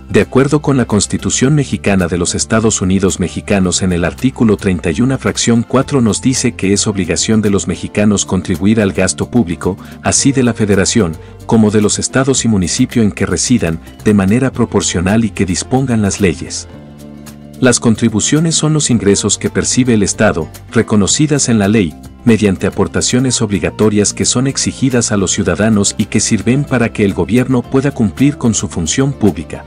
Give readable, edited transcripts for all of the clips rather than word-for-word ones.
De acuerdo con la Constitución Mexicana de los Estados Unidos Mexicanos, en el artículo 31 fracción 4 nos dice que es obligación de los mexicanos contribuir al gasto público, así de la Federación, como de los estados y municipio en que residan, de manera proporcional y que dispongan las leyes. Las contribuciones son los ingresos que percibe el Estado, reconocidas en la ley, mediante aportaciones obligatorias que son exigidas a los ciudadanos y que sirven para que el gobierno pueda cumplir con su función pública.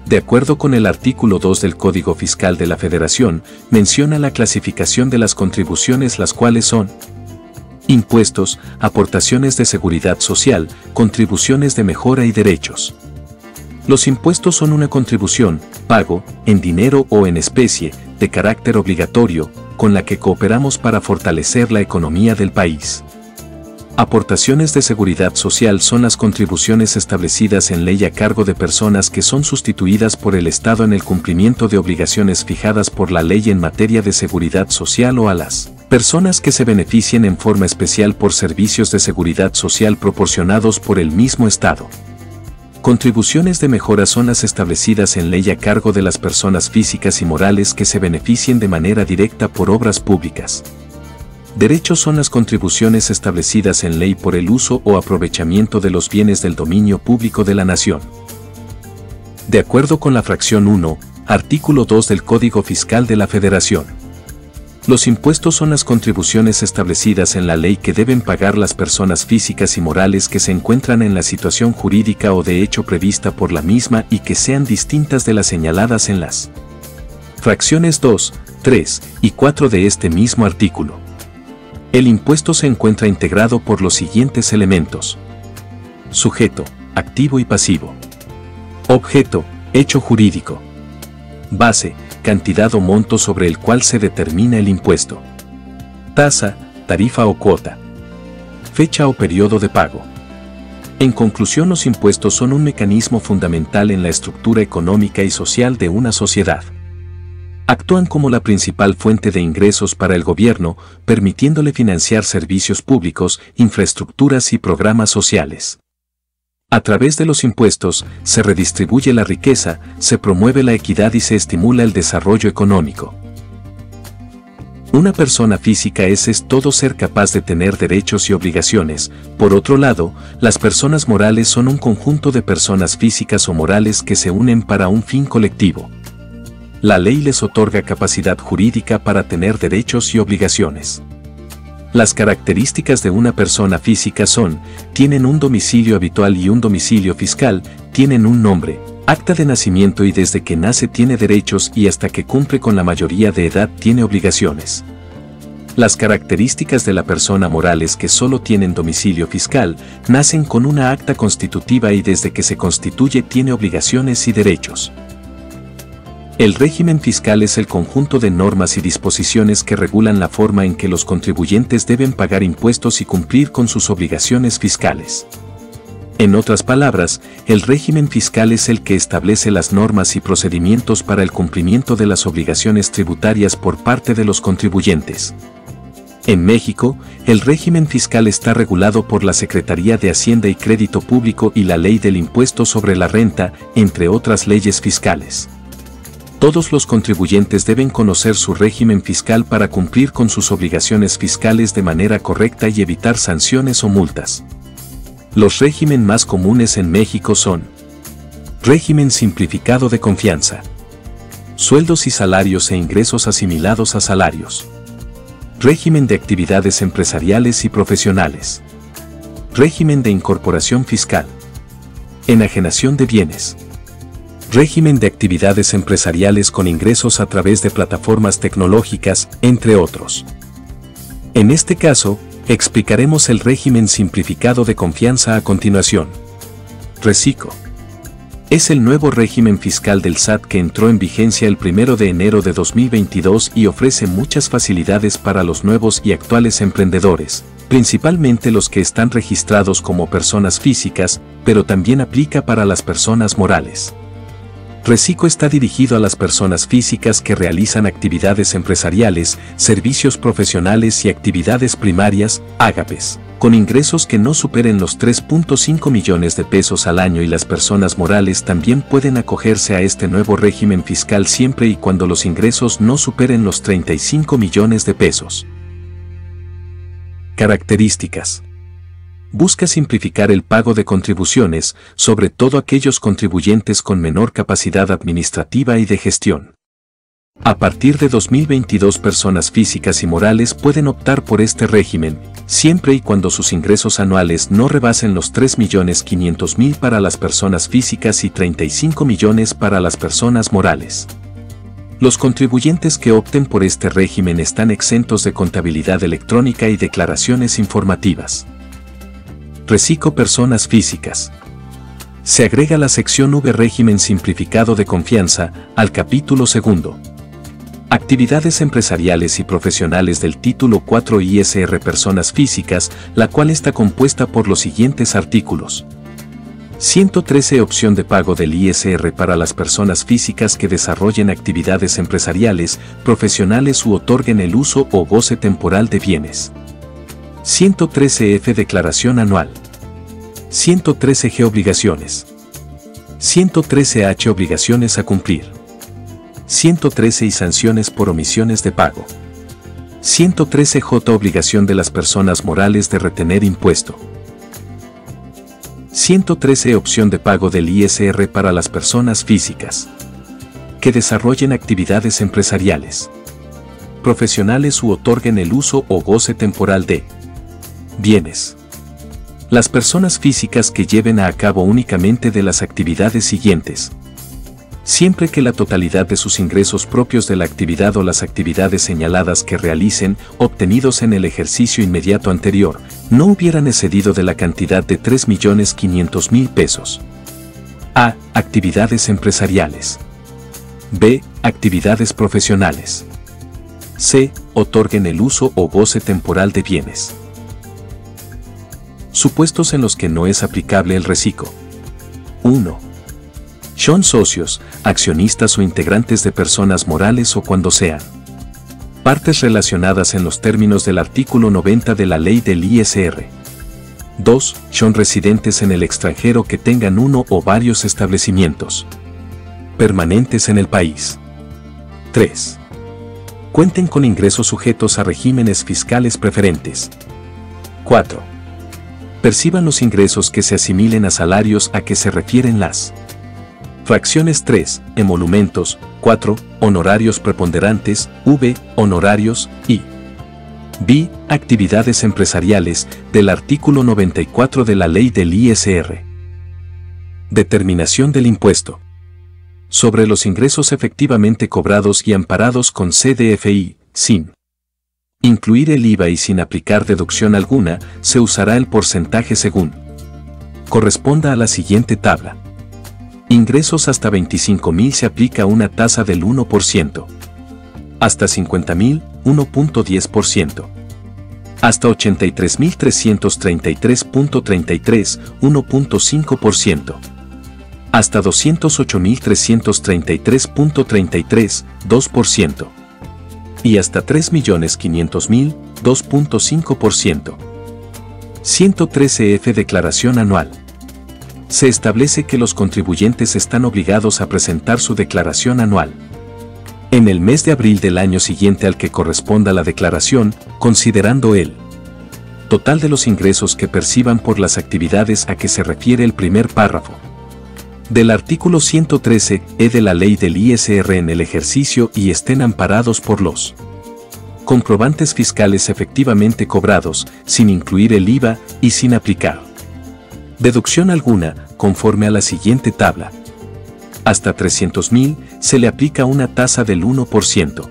De acuerdo con el artículo 2 del Código Fiscal de la Federación, menciona la clasificación de las contribuciones, las cuales son: impuestos, aportaciones de seguridad social, contribuciones de mejora y derechos. Los impuestos son una contribución, pago, en dinero o en especie, de carácter obligatorio, con la que cooperamos para fortalecer la economía del país. Aportaciones de seguridad social son las contribuciones establecidas en ley a cargo de personas que son sustituidas por el Estado en el cumplimiento de obligaciones fijadas por la ley en materia de seguridad social, o a las personas que se beneficien en forma especial por servicios de seguridad social proporcionados por el mismo Estado. Contribuciones de mejora son las establecidas en ley a cargo de las personas físicas y morales que se beneficien de manera directa por obras públicas. Derechos son las contribuciones establecidas en ley por el uso o aprovechamiento de los bienes del dominio público de la nación. De acuerdo con la fracción 1, artículo 2 del Código Fiscal de la Federación, los impuestos son las contribuciones establecidas en la ley que deben pagar las personas físicas y morales que se encuentran en la situación jurídica o de hecho prevista por la misma y que sean distintas de las señaladas en las fracciones 2, 3 y 4 de este mismo artículo. El impuesto se encuentra integrado por los siguientes elementos: sujeto, activo y pasivo. Objeto, hecho jurídico. Base, cantidad o monto sobre el cual se determina el impuesto. Tasa, tarifa o cuota. Fecha o periodo de pago. En conclusión, los impuestos son un mecanismo fundamental en la estructura económica y social de una sociedad. Actúan como la principal fuente de ingresos para el gobierno, permitiéndole financiar servicios públicos, infraestructuras y programas sociales. A través de los impuestos, se redistribuye la riqueza, se promueve la equidad y se estimula el desarrollo económico. Una persona física es todo ser capaz de tener derechos y obligaciones. Por otro lado, las personas morales son un conjunto de personas físicas o morales que se unen para un fin colectivo. La ley les otorga capacidad jurídica para tener derechos y obligaciones. Las características de una persona física son: tienen un domicilio habitual y un domicilio fiscal, tienen un nombre, acta de nacimiento y desde que nace tiene derechos y hasta que cumple con la mayoría de edad tiene obligaciones. Las características de la persona moral es que solo tienen domicilio fiscal, nacen con una acta constitutiva y desde que se constituye tiene obligaciones y derechos. El régimen fiscal es el conjunto de normas y disposiciones que regulan la forma en que los contribuyentes deben pagar impuestos y cumplir con sus obligaciones fiscales. En otras palabras, el régimen fiscal es el que establece las normas y procedimientos para el cumplimiento de las obligaciones tributarias por parte de los contribuyentes. En México, el régimen fiscal está regulado por la Secretaría de Hacienda y Crédito Público y la Ley del Impuesto sobre la Renta, entre otras leyes fiscales. Todos los contribuyentes deben conocer su régimen fiscal para cumplir con sus obligaciones fiscales de manera correcta y evitar sanciones o multas. Los regímenes más comunes en México son: régimen simplificado de confianza, sueldos y salarios e ingresos asimilados a salarios, régimen de actividades empresariales y profesionales, régimen de incorporación fiscal, enajenación de bienes, régimen de actividades empresariales con ingresos a través de plataformas tecnológicas, entre otros. En este caso, explicaremos el régimen simplificado de confianza a continuación. RECICO. Es el nuevo régimen fiscal del SAT que entró en vigencia el 1 de enero de 2022 y ofrece muchas facilidades para los nuevos y actuales emprendedores, principalmente los que están registrados como personas físicas, pero también aplica para las personas morales. RECICO está dirigido a las personas físicas que realizan actividades empresariales, servicios profesionales y actividades primarias, AGAPES. con ingresos que no superen los 3.5 millones de pesos al año, y las personas morales también pueden acogerse a este nuevo régimen fiscal siempre y cuando los ingresos no superen los 35 millones de pesos. Características. Busca simplificar el pago de contribuciones, sobre todo aquellos contribuyentes con menor capacidad administrativa y de gestión. A partir de 2022, personas físicas y morales pueden optar por este régimen, siempre y cuando sus ingresos anuales no rebasen los 3.500.000 para las personas físicas y 35 millones para las personas morales. Los contribuyentes que opten por este régimen están exentos de contabilidad electrónica y declaraciones informativas. Reciclo personas físicas. Se agrega la sección V Régimen Simplificado de Confianza al capítulo 2. Actividades empresariales y profesionales del título 4 ISR Personas físicas, la cual está compuesta por los siguientes artículos. 113 Opción de pago del ISR para las personas físicas que desarrollen actividades empresariales, profesionales u otorguen el uso o goce temporal de bienes. 113F Declaración anual. 113G Obligaciones. 113H Obligaciones a cumplir. 113 y sanciones por omisiones de pago. 113J Obligación de las personas morales de retener impuesto. 113 Opción de pago del ISR para las personas físicas que desarrollen actividades empresariales, profesionales u otorguen el uso o goce temporal de bienes. Las personas físicas que lleven a cabo únicamente de las actividades siguientes, siempre que la totalidad de sus ingresos propios de la actividad o las actividades señaladas que realicen, obtenidos en el ejercicio inmediato anterior, no hubieran excedido de la cantidad de 3.500.000 pesos. A. Actividades empresariales. B. Actividades profesionales. C. Otorguen el uso o goce temporal de bienes. Supuestos en los que no es aplicable el reciclo. 1. Son socios, accionistas o integrantes de personas morales o cuando sean partes relacionadas en los términos del artículo 90 de la ley del ISR. 2. Son residentes en el extranjero que tengan uno o varios establecimientos permanentes en el país. 3. Cuenten con ingresos sujetos a regímenes fiscales preferentes. 4. Perciban los ingresos que se asimilen a salarios a que se refieren las fracciones 3, emolumentos, 4, honorarios preponderantes, V, honorarios, y B, actividades empresariales, del artículo 94 de la ley del ISR. Determinación del impuesto sobre los ingresos efectivamente cobrados y amparados con CDFI, sin incluir el IVA y sin aplicar deducción alguna, se usará el porcentaje según corresponda a la siguiente tabla. Ingresos hasta 25.000 se aplica una tasa del 1%. Hasta 50.000, 1.10%. Hasta 83.333.33, 1.5%. Hasta 208.333.33, 2%. Y hasta 3.500.000, 2.5%. 113F Declaración anual. Se establece que los contribuyentes están obligados a presentar su declaración anual en el mes de abril del año siguiente al que corresponda la declaración, considerando el total de los ingresos que perciban por las actividades a que se refiere el primer párrafo del artículo 113E de la ley del ISR en el ejercicio y estén amparados por los comprobantes fiscales efectivamente cobrados, sin incluir el IVA y sin aplicar deducción alguna, conforme a la siguiente tabla. Hasta 300.000 se le aplica una tasa del 1%.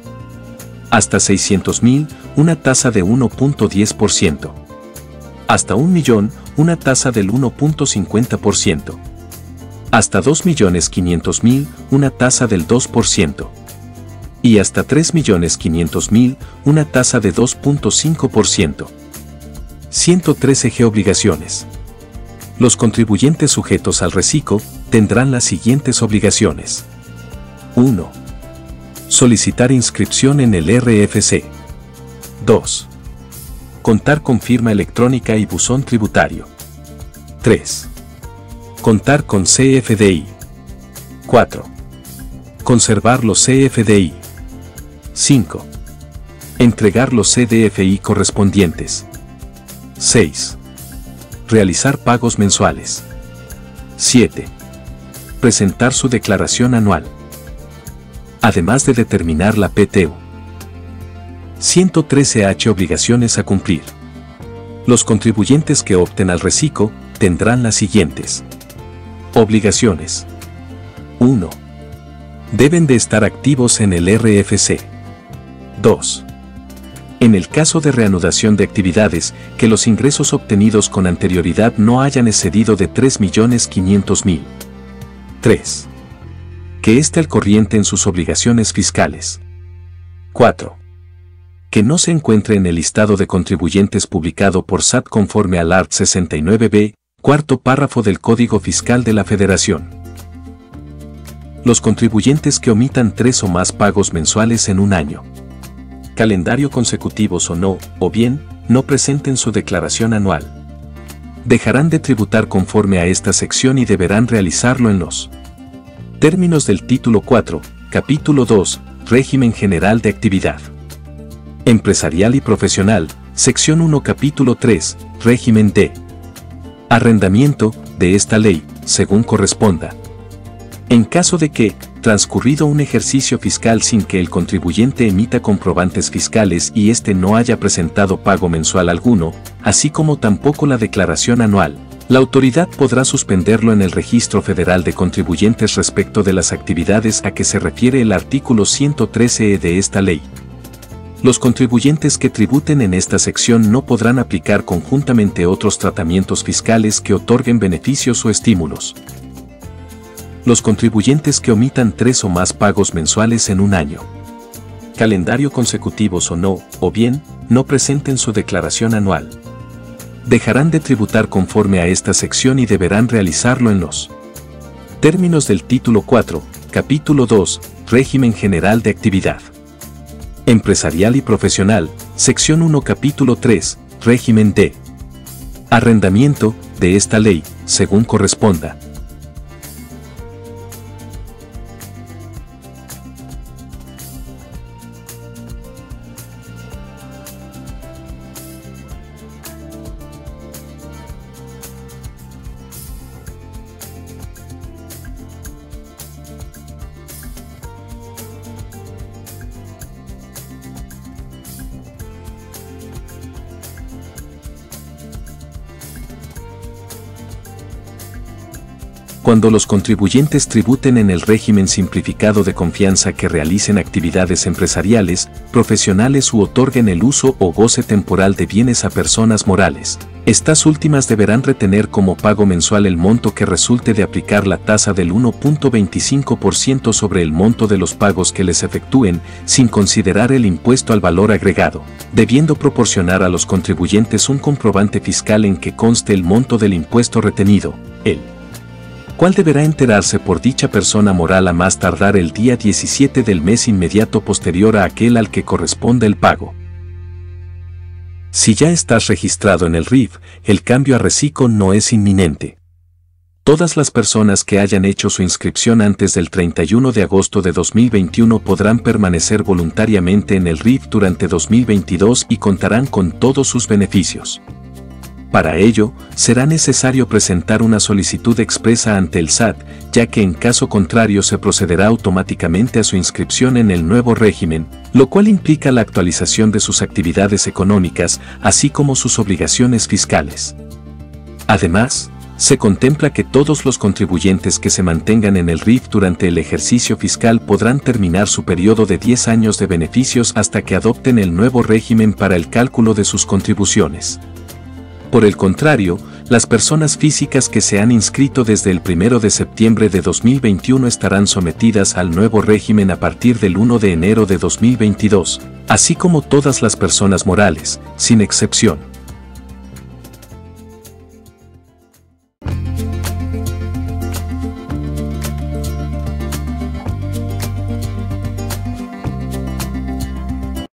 Hasta 600.000, una tasa de 1.10%. Hasta 1.000.000, una tasa del 1.50%. Hasta 2.500.000, una tasa del 2%. Y hasta 3.500.000, una tasa de 2.5%. 113G Obligaciones. Los contribuyentes sujetos al reciclo tendrán las siguientes obligaciones. 1. Solicitar inscripción en el RFC. 2. Contar con firma electrónica y buzón tributario. 3. Contar con CFDI. 4. Conservar los CFDI. 5. Entregar los CDFI correspondientes. 6. Realizar pagos mensuales. 7. Presentar su declaración anual. Además de determinar la PTU. 113H. Obligaciones a cumplir. Los contribuyentes que opten al reciclo tendrán las siguientes obligaciones. 1. Deben de estar activos en el RFC. 2. En el caso de reanudación de actividades, que los ingresos obtenidos con anterioridad no hayan excedido de 3.500.000. 3. Que esté al corriente en sus obligaciones fiscales. 4. Que no se encuentre en el listado de contribuyentes publicado por SAT conforme al art. 69b, cuarto párrafo del Código Fiscal de la Federación. Los contribuyentes que omitan 3 o más pagos mensuales en un año, calendario consecutivos o bien, no presenten su declaración anual, dejarán de tributar conforme a esta sección y deberán realizarlo en los términos del título 4, capítulo 2, régimen general de actividad empresarial y profesional, sección 1, capítulo 3, régimen de arrendamiento, de esta ley, según corresponda. En caso de que, transcurrido un ejercicio fiscal sin que el contribuyente emita comprobantes fiscales y éste no haya presentado pago mensual alguno, así como tampoco la declaración anual, la autoridad podrá suspenderlo en el Registro Federal de Contribuyentes respecto de las actividades a que se refiere el artículo 113e de esta ley. Los contribuyentes que tributen en esta sección no podrán aplicar conjuntamente otros tratamientos fiscales que otorguen beneficios o estímulos. Los contribuyentes que omitan 3 o más pagos mensuales en un año, calendario consecutivos o bien, no presenten su declaración anual, dejarán de tributar conforme a esta sección y deberán realizarlo en los términos del título 4, capítulo 2, régimen general de actividad empresarial y profesional, sección 1, capítulo 3, régimen de arrendamiento, de esta ley, según corresponda. Cuando los contribuyentes tributen en el régimen simplificado de confianza que realicen actividades empresariales, profesionales u otorguen el uso o goce temporal de bienes a personas morales, estas últimas deberán retener como pago mensual el monto que resulte de aplicar la tasa del 1.25% sobre el monto de los pagos que les efectúen, sin considerar el impuesto al valor agregado, debiendo proporcionar a los contribuyentes un comprobante fiscal en que conste el monto del impuesto retenido, el cual deberá enterarse por dicha persona moral a más tardar el día 17 del mes inmediato posterior a aquel al que corresponde el pago. Si ya estás registrado en el RIF, el cambio a reciclo no es inminente. Todas las personas que hayan hecho su inscripción antes del 31 de agosto de 2021 podrán permanecer voluntariamente en el RIF durante 2022 y contarán con todos sus beneficios. Para ello, será necesario presentar una solicitud expresa ante el SAT, ya que en caso contrario se procederá automáticamente a su inscripción en el nuevo régimen, lo cual implica la actualización de sus actividades económicas, así como sus obligaciones fiscales. Además, se contempla que todos los contribuyentes que se mantengan en el RIF durante el ejercicio fiscal podrán terminar su periodo de 10 años de beneficios hasta que adopten el nuevo régimen para el cálculo de sus contribuciones. Por el contrario, las personas físicas que se han inscrito desde el 1 de septiembre de 2021 estarán sometidas al nuevo régimen a partir del 1 de enero de 2022, así como todas las personas morales, sin excepción.